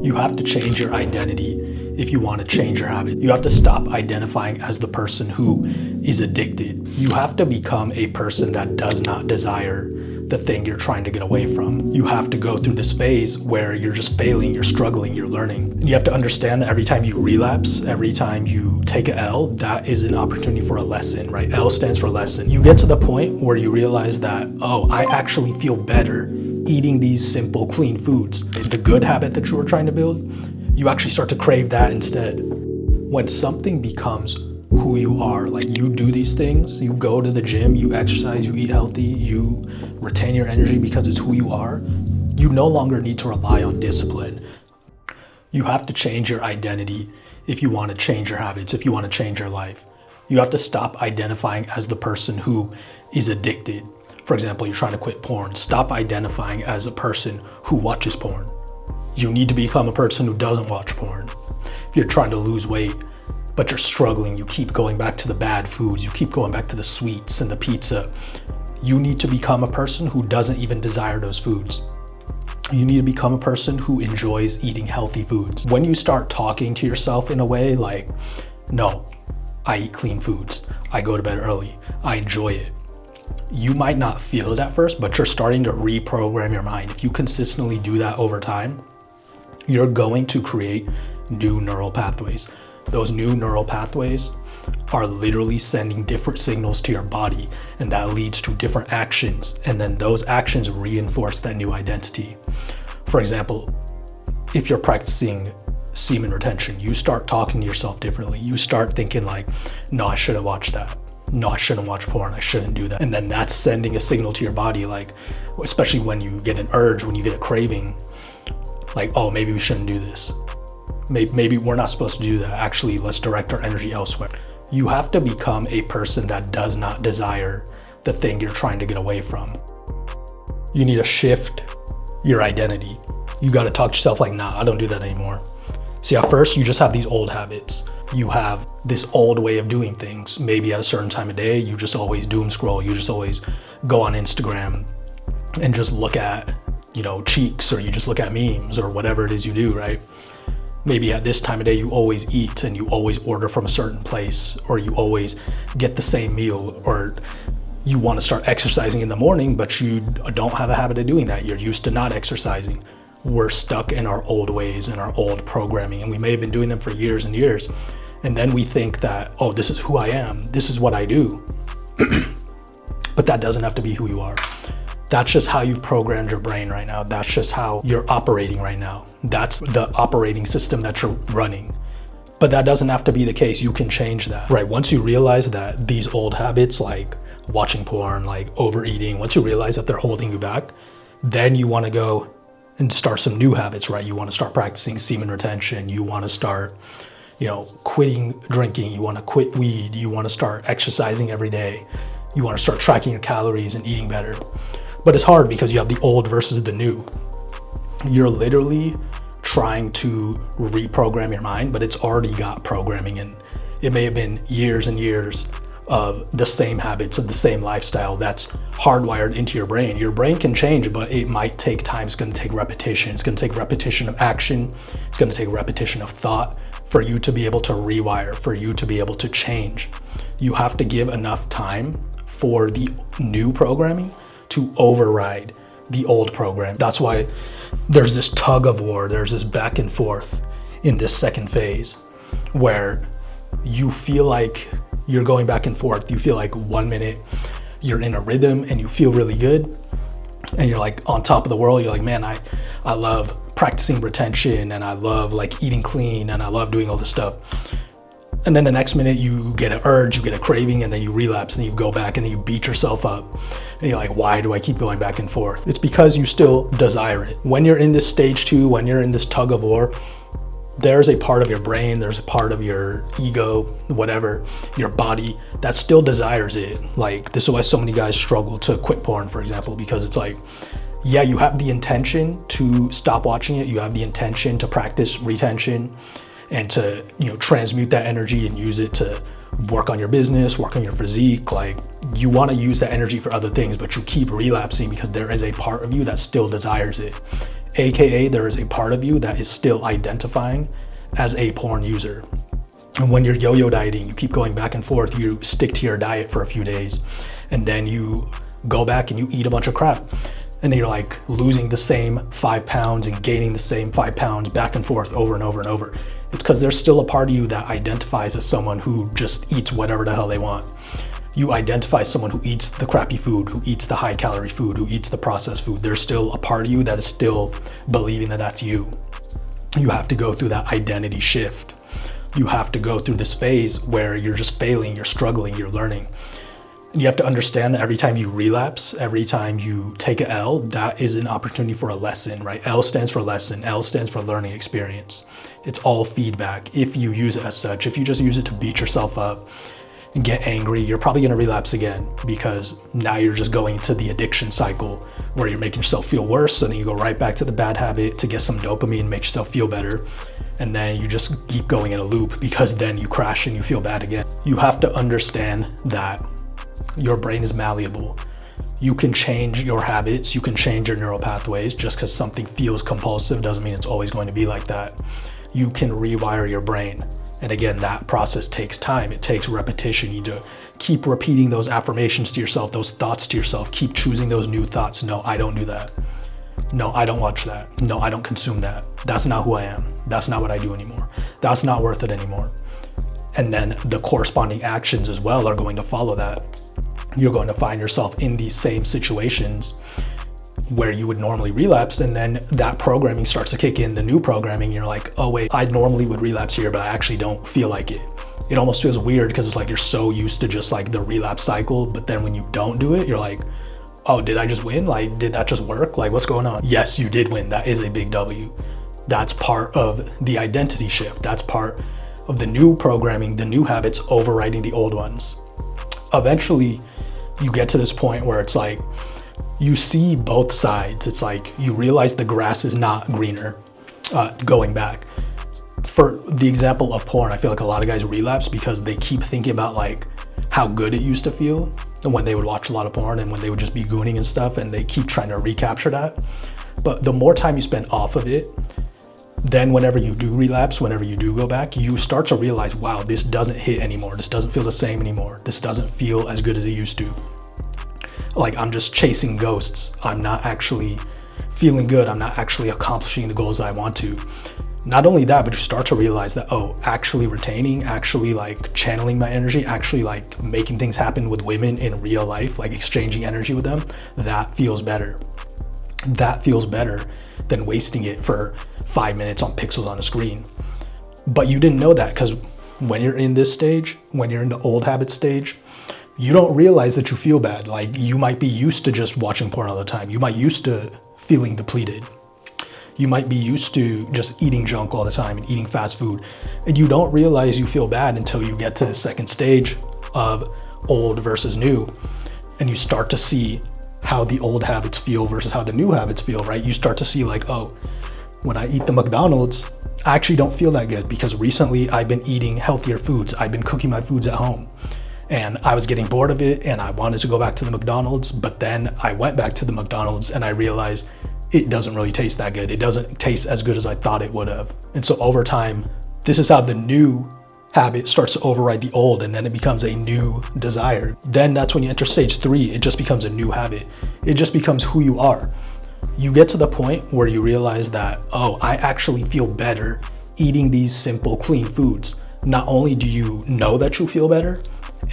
You have to change your identity if you want to change your habit. You have to stop identifying as the person who is addicted. You have to become a person that does not desire the thing you're trying to get away from. You have to go through this phase where you're just failing, you're struggling, you're learning. And you have to understand that every time you relapse, every time you take a L, that is an opportunity for a lesson, right? L stands for lesson. You get to the point where you realize that, oh, I actually feel better eating these simple, clean foods. The good habit that you were trying to build, you actually start to crave that instead. When something becomes who you are, like you do these things, you go to the gym, you exercise, you eat healthy, you retain your energy because it's who you are, you no longer need to rely on discipline. You have to change your identity if you want to change your habits, if you want to change your life. You have to stop identifying as the person who is addicted. For example, you're trying to quit porn. Stop identifying as a person who watches porn. You need to become a person who doesn't watch porn. If you're trying to lose weight, but you're struggling, you keep going back to the bad foods, you keep going back to the sweets and the pizza, you need to become a person who doesn't even desire those foods. You need to become a person who enjoys eating healthy foods. When you start talking to yourself in a way like, no, I eat clean foods, I go to bed early, I enjoy it, you might not feel it at first, but you're starting to reprogram your mind. If you consistently do that over time, you're going to create new neural pathways. Those new neural pathways are literally sending different signals to your body, and that leads to different actions. And then those actions reinforce that new identity. For example, if you're practicing semen retention, you start talking to yourself differently. You start thinking like, no, I shouldn't watch that. No, I shouldn't watch porn. I shouldn't do that. And then that's sending a signal to your body, like, especially when you get an urge, when you get a craving, like, oh, maybe we shouldn't do this. Maybe we're not supposed to do that. Actually, let's direct our energy elsewhere. You have to become a person that does not desire the thing you're trying to get away from. You need to shift your identity. You got to talk to yourself like, nah, I don't do that anymore. See, at first you just have these old habits. You have this old way of doing things. Maybe at a certain time of day, you just always doom scroll. You just always go on Instagram and just look at, cheeks, or you just look at memes or whatever it is you do, right? Maybe at this time of day, you always eat and you always order from a certain place, or you always get the same meal, or you want to start exercising in the morning, but you don't have a habit of doing that. You're used to not exercising. We're stuck in our old ways and our old programming, and we may have been doing them for years and years. And then we think that, oh, this is who I am. This is what I do. But that doesn't have to be who you are. That's just how you've programmed your brain right now. That's just how you're operating right now. That's the operating system that you're running. But that doesn't have to be the case. You can change that, right? Once you realize that these old habits, like watching porn, like overeating, once you realize that they're holding you back, then you want to go and start some new habits, right? You want to start practicing semen retention. You want to start, quitting drinking. You want to quit weed. You want to start exercising every day. You want to start tracking your calories and eating better. But it's hard because you have the old versus the new. You're literally trying to reprogram your mind, but it's already got programming, and it may have been years and years of the same habits, of the same lifestyle that's hardwired into your brain. Your brain can change, but it might take time. It's going to take repetition. It's going to take repetition of action. It's going to take repetition of thought for you to be able to rewire, for you to be able to change. You have to give enough time for the new programming to override the old program. That's why there's this tug of war, there's this back and forth in this second phase where you feel like you're going back and forth. You feel like 1 minute you're in a rhythm and you feel really good and you're like on top of the world. You're like, man, I love practicing retention and I love like eating clean and I love doing all this stuff. And then the next minute you get an urge, you get a craving, and then you relapse and you go back and then you beat yourself up. And you're like, why do I keep going back and forth? It's because you still desire it. When you're in this stage 2, when you're in this tug of war, there's a part of your brain, there's a part of your ego, whatever, your body that still desires it. Like, this is why so many guys struggle to quit porn, for example, because it's like, yeah, you have the intention to stop watching it. You have the intention to practice retention and to, transmute that energy and use it to work on your business, work on your physique. Like, you want to use that energy for other things, but you keep relapsing because there is a part of you that still desires it. AKA there is a part of you that is still identifying as a porn user. And when you're yo-yo dieting, you keep going back and forth, you stick to your diet for a few days, and then you go back and you eat a bunch of crap. And then you're like losing the same 5 pounds and gaining the same 5 pounds back and forth over and over and over. It's because there's still a part of you that identifies as someone who just eats whatever the hell they want. You identify as someone who eats the crappy food, who eats the high calorie food, who eats the processed food. There's still a part of you that is still believing that that's you. You have to go through that identity shift. You have to go through this phase where you're just failing, you're struggling, you're learning. And you have to understand that every time you relapse, every time you take an L, that is an opportunity for a lesson, right? L stands for lesson, L stands for learning experience. It's all feedback if you use it as such. If you just use it to beat yourself up and get angry, you're probably gonna relapse again, because now you're just going into the addiction cycle where you're making yourself feel worse, and then you go right back to the bad habit to get some dopamine and make yourself feel better. And then you just keep going in a loop, because then you crash and you feel bad again. You have to understand that your brain is malleable. You can change your habits, you can change your neural pathways. Just because something feels compulsive doesn't mean it's always going to be like that. You can rewire your brain. And again, that process takes time. It takes repetition. You need to keep repeating those affirmations to yourself, those thoughts to yourself. Keep choosing those new thoughts. No, I don't do that. No, I don't watch that. No, I don't consume that. That's not who I am. That's not what I do anymore. That's not worth it anymore. And then the corresponding actions as well are going to follow that. You're going to find yourself in these same situations where you would normally relapse, and then that programming starts to kick in, the new programming. You're like, oh wait, I normally would relapse here, but I actually don't feel like it. It almost feels weird, because it's like you're so used to just like the relapse cycle, but then when you don't do it, you're like, oh, did I just win? Like, did that just work? Like, what's going on? Yes, you did win. That is a big W. That's part of the identity shift. That's part of the new programming, the new habits overriding the old ones. Eventually, you get to this point where it's like, you see both sides. It's like you realize the grass is not greener going back. For the example of porn, I feel like a lot of guys relapse because they keep thinking about like how good it used to feel and when they would watch a lot of porn and when they would just be gooning and stuff, and they keep trying to recapture that. But the more time you spend off of it, then whenever you do relapse, whenever you do go back, you start to realize, wow, this doesn't hit anymore. This doesn't feel the same anymore. This doesn't feel as good as it used to. Like, I'm just chasing ghosts. I'm not actually feeling good. I'm not actually accomplishing the goals I want to. Not only that, but you start to realize that, oh, actually retaining, actually like channeling my energy, actually like making things happen with women in real life, like exchanging energy with them, that feels better. That feels better than wasting it for 5 minutes on pixels on a screen. But you didn't know that, because when you're in this stage, when you're in the old habit stage, you don't realize that you feel bad. Like, you might be used to just watching porn all the time. You might used to feeling depleted. You might be used to just eating junk all the time and eating fast food. And you don't realize you feel bad until you get to the second stage of old versus new. And you start to see how the old habits feel versus how the new habits feel, right? You start to see like, oh, when I eat the McDonald's, I actually don't feel that good, because recently I've been eating healthier foods. I've been cooking my foods at home. And I was getting bored of it and I wanted to go back to the McDonald's, but then I went back to the McDonald's and I realized it doesn't really taste that good. It doesn't taste as good as I thought it would have. And so over time, this is how the new habit starts to override the old, and then it becomes a new desire. Then that's when you enter stage 3, it just becomes a new habit. It just becomes who you are. You get to the point where you realize that, oh, I actually feel better eating these simple, clean foods. Not only do you know that you feel better,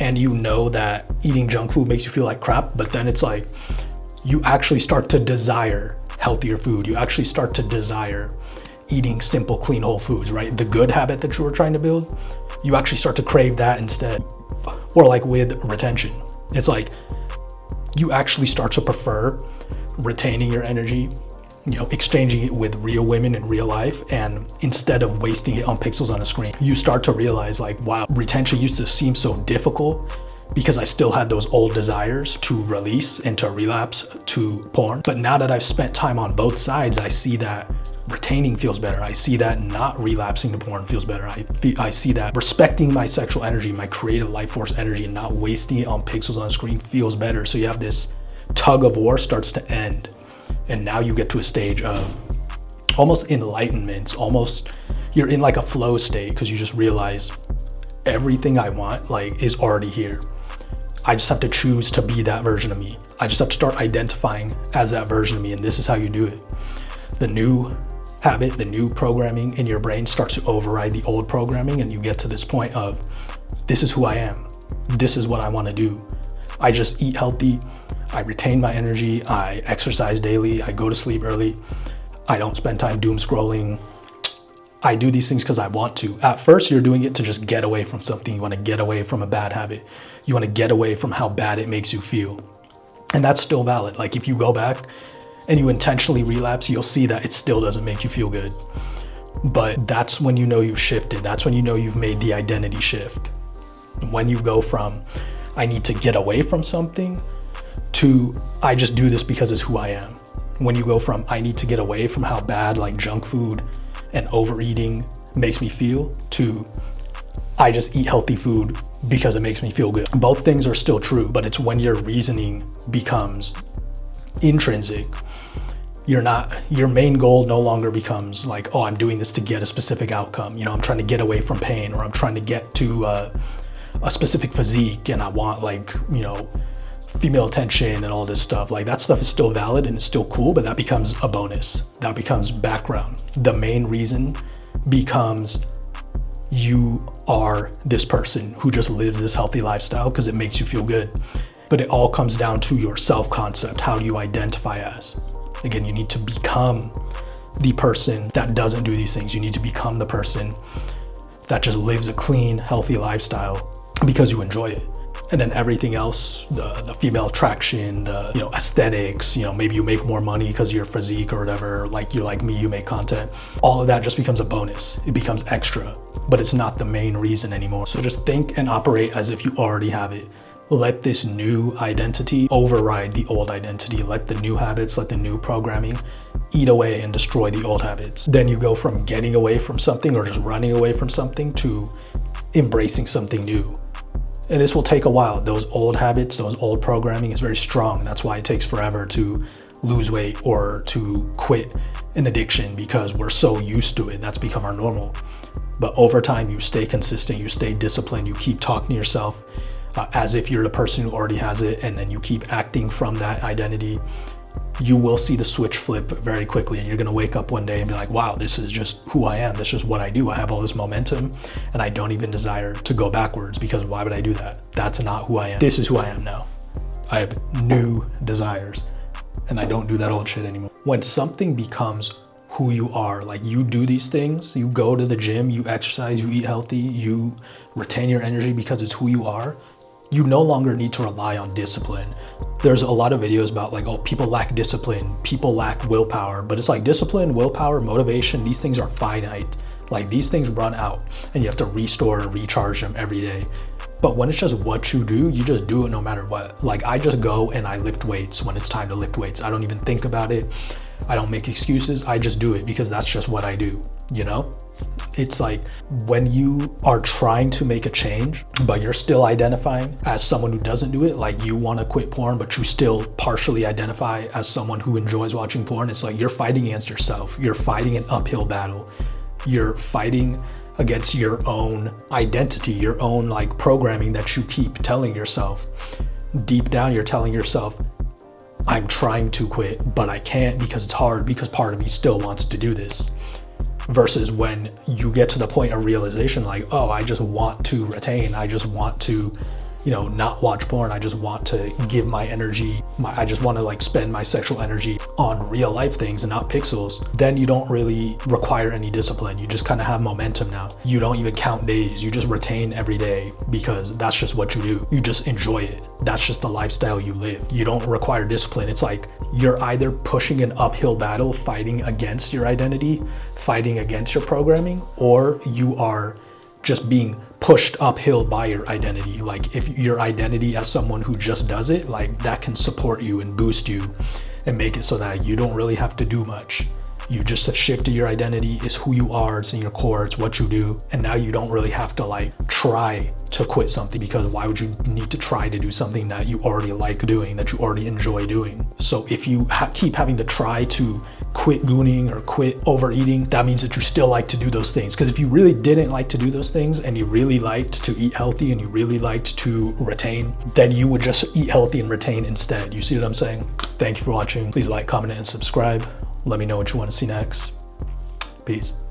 and you know that eating junk food makes you feel like crap, but then it's like you actually start to desire healthier food. You actually start to desire eating simple, clean, whole foods, right? The good habit that you were trying to build, you actually start to crave that instead. Or like with retention, it's like you actually start to prefer retaining your energy, you know, exchanging it with real women in real life, and instead of wasting it on pixels on a screen. You start to realize like, wow, retention used to seem so difficult because I still had those old desires to release and to relapse to porn. But now that I've spent time on both sides, I see that retaining feels better. I see that not relapsing to porn feels better. I see that respecting my sexual energy, my creative life force energy, and not wasting it on pixels on a screen feels better. So you have this tug of war starts to end. And now you get to a stage of almost enlightenment, almost you're in like a flow state, because you just realize everything I want like is already here. I just have to choose to be that version of me. I just have to start identifying as that version of me, and this is how you do it. The new habit, the new programming in your brain starts to override the old programming, and you get to this point of, this is who I am. This is what I want to do. I just eat healthy. I retain my energy. I exercise daily. I go to sleep early. I don't spend time doom scrolling. I do these things because I want to. At first, you're doing it to just get away from something. You want to get away from a bad habit. You want to get away from how bad it makes you feel. And that's still valid. Like if you go back and you intentionally relapse, you'll see that it still doesn't make you feel good. But that's when you know you've shifted. That's when you know you've made the identity shift. When you go from, I need to get away from something, to, I just do this because it's who I am. When you go from, I need to get away from how bad like junk food and overeating makes me feel, to, I just eat healthy food because it makes me feel good. Both things are still true, but it's when your reasoning becomes intrinsic. Your main goal no longer becomes like, oh, I'm doing this to get a specific outcome. You know, I'm trying to get away from pain, or I'm trying to get to a specific physique, and I want like, you know, female attention and all this stuff. Like that stuff is still valid and it's still cool, but that becomes a bonus. That becomes background. The main reason becomes, you are this person who just lives this healthy lifestyle because it makes you feel good. But it all comes down to your self-concept. How do you identify as? Again, you need to become the person that doesn't do these things. You need to become the person that just lives a clean, healthy lifestyle because you enjoy it. And then everything else, the female attraction, the, you know, aesthetics, you know, maybe you make more money because of your physique or whatever, like you're like me, you make content. All of that just becomes a bonus. It becomes extra, but it's not the main reason anymore. So just think and operate as if you already have it. Let this new identity override the old identity. Let the new habits, let the new programming eat away and destroy the old habits. Then you go from getting away from something or just running away from something to embracing something new. And this will take a while. Those old habits, those old programming is very strong. That's why it takes forever to lose weight or to quit an addiction, because we're so used to it. That's become our normal. But over time, you stay consistent, you stay disciplined, you keep talking to yourself as if you're the person who already has it, and then you keep acting from that identity. You will see the switch flip very quickly, and you're gonna wake up one day and be like, wow, this is just who I am. This is what I do. I have all this momentum and I don't even desire to go backwards, because why would I do that? That's not who I am. This is who I am now. I have new desires and I don't do that old shit anymore. When something becomes who you are, like you do these things, you go to the gym, you exercise, you eat healthy, you retain your energy because it's who you are, you no longer need to rely on discipline. There's a lot of videos about like, oh, people lack discipline, people lack willpower, but it's like discipline, willpower, motivation, these things are finite. Like these things run out and you have to restore and recharge them every day. But when it's just what you do, you just do it no matter what. Like I just go and I lift weights when it's time to lift weights. I don't even think about it. I don't make excuses. I just do it because that's just what I do, you know? It's like when you are trying to make a change, but you're still identifying as someone who doesn't do it, like you want to quit porn, but you still partially identify as someone who enjoys watching porn. It's like you're fighting against yourself. You're fighting an uphill battle. You're fighting against your own identity, your own like programming that you keep telling yourself. Deep down, you're telling yourself, I'm trying to quit, but I can't because it's hard, because part of me still wants to do this. Versus when you get to the point of realization, like, oh, I just want to retain, I just want to, you know, not watch porn, I just want to give my energy, I just want to like spend my sexual energy on real life things and not pixels, then you don't really require any discipline. You just kind of have momentum now. You don't even count days, you just retain every day because that's just what you do. You just enjoy it. That's just the lifestyle you live. You don't require discipline. It's like you're either pushing an uphill battle, fighting against your identity, fighting against your programming, or you are just being pushed uphill by your identity. Like if your identity as someone who just does it, like that can support you and boost you and make it so that you don't really have to do much. You just have shifted your identity. It's who you are, it's in your core, it's what you do. And now you don't really have to like try to quit something, because why would you need to try to do something that you already like doing, that you already enjoy doing? So if you keep having to try to quit gooning or quit overeating, that means that you still like to do those things. Because if you really didn't like to do those things and you really liked to eat healthy and you really liked to retain, then you would just eat healthy and retain instead. You see what I'm saying? Thank you for watching. Please like, comment, and subscribe. Let me know what you want to see next. Peace.